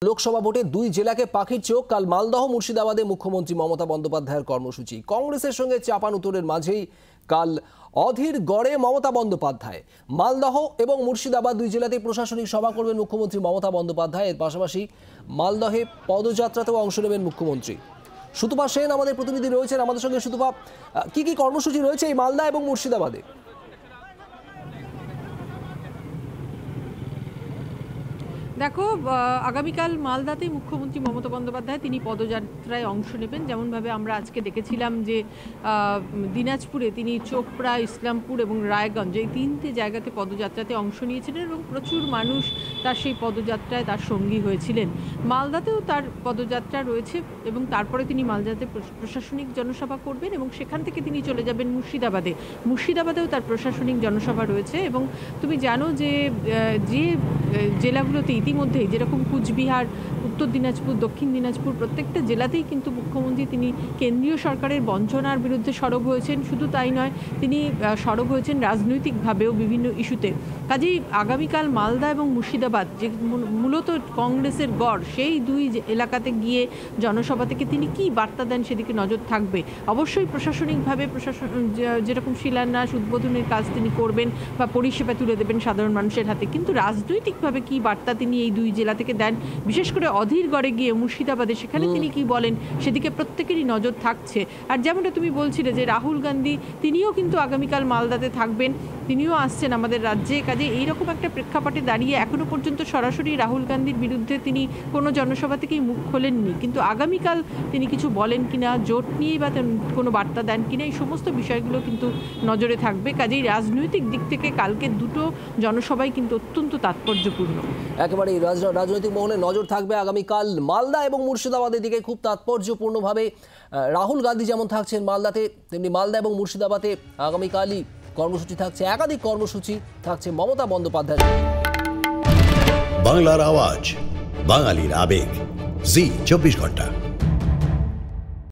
লোকসভা ভোটে দুই জেলাকে পাখির চোখ। কাল মালদহ মুর্শিদাবাদে মুখ্যমন্ত্রী মমতা বন্দ্যোপাধ্যায়ের কর্মসূচি। কংগ্রেসের সঙ্গে চাপানুতোরের মাঝেই কাল অধীর গড়ে মমতা বন্দ্যোপাধ্যায়। মালদহ এবং মুর্শিদাবাদ দুই জেলাতেই প্রশাসনিক সভা করবেন মুখ্যমন্ত্রী মমতা বন্দ্যোপাধ্যায়। এর পাশাপাশি মালদহে পদযাত্রাতেও অংশ নেবেন মুখ্যমন্ত্রী। সুতপা সেন আমাদের প্রতিনিধি রয়েছেন আমাদের সঙ্গে। সুতপা, কি কি কর্মসূচি রয়েছে এই মালদা এবং মুর্শিদাবাদে? দেখো, আগামীকাল মালদাতে মুখ্যমন্ত্রী মমতা বন্দ্যোপাধ্যায় তিনি পদযাত্রায় অংশ নেবেন। যেমনভাবে আমরা আজকে দেখেছিলাম যে দিনাজপুরে তিনি চোপড়া, ইসলামপুর এবং রায়গঞ্জ এই তিনটে জায়গাতে পদযাত্রাতে অংশ নিয়েছিলেন এবং প্রচুর মানুষ তার সেই পদযাত্রায় তার সঙ্গী হয়েছিলেন। মালদাতেও তার পদযাত্রা রয়েছে এবং তারপরে তিনি মালদাতে প্রশাসনিক জনসভা করবেন এবং সেখান থেকে তিনি চলে যাবেন মুর্শিদাবাদেও তার প্রশাসনিক জনসভা রয়েছে। এবং তুমি জানো যে জেলাগুলোতে ইতিমধ্যেই যেরকম কুচবিহার, উত্তর দিনাজপুর, দক্ষিণ দিনাজপুর প্রত্যেকটা জেলাতেই কিন্তু মুখ্যমন্ত্রী তিনি কেন্দ্রীয় সরকারের বঞ্চনার বিরুদ্ধে সরব হয়েছেন। শুধু তাই নয়, তিনি সরব হয়েছেন রাজনৈতিকভাবেও বিভিন্ন ইস্যুতে। কাজেই আগামীকাল মালদা এবং মুর্শিদাবাদ যে মূলত কংগ্রেসের গড়, সেই দুই এলাকাতে গিয়ে জনসভা থেকে তিনি কি বার্তা দেন সেদিকে নজর থাকবে। অবশ্যই প্রশাসনিকভাবে যেরকম শিলান্যাস, উদ্বোধনের কাজ তিনি করবেন বা পরিষেবা তুলে দেবেন সাধারণ মানুষের হাতে, কিন্তু রাজনৈতিকভাবে কি বার্তা তিনি এই দুই জেলা থেকে দেন, বিশেষ করে অধীর গড়ে গিয়ে মুর্শিদাবাদে সেখানে তিনি কি বলেন সেদিকে প্রত্যেকেরই নজর থাকছে। আর যেমনটা তুমি বলছিলে যে রাহুল গান্ধী তিনিও কিন্তু আগামীকাল মালদাতে থাকবেন, তিনিও আসছেন আমাদের রাজ্যে। কাজে এইরকম একটা প্রেক্ষাপটে দাঁড়িয়ে এখনো পর্যন্ত সরাসরি রাহুল গান্ধীর বিরুদ্ধে তিনি কোনো জনসভা থেকেই মুখ খোলেননি, কিন্তু আগামীকাল তিনি কিছু বলেন কিনা, জোট নিয়েই বা কোনো বার্তা দেন কিনা, এই সমস্ত বিষয়গুলো কিন্তু নজরে থাকবে। কাজেই রাজনৈতিক দিক থেকে কালকে দুটো জনসভাই কিন্তু অত্যন্ত তাৎপর্যপূর্ণ। একেবারে রাজনৈতিক মহলে নজর থাকবে আগামীকাল মালদা এবং মুর্শিদাবাদের দিকে। খুব তাৎপর্যপূর্ণভাবে রাহুল গান্ধী যেমন থাকছেন মালদাতে, তেমনি মালদা এবং মুর্শিদাবাদে আগামীকালই কর্মসূচি থাকছে, একাধিক কর্মসূচি থাকছে মমতা বন্দ্যোপাধ্যায়। বাংলার আওয়াজ, বাঙালির আবেগ, জি 24 ঘন্টা।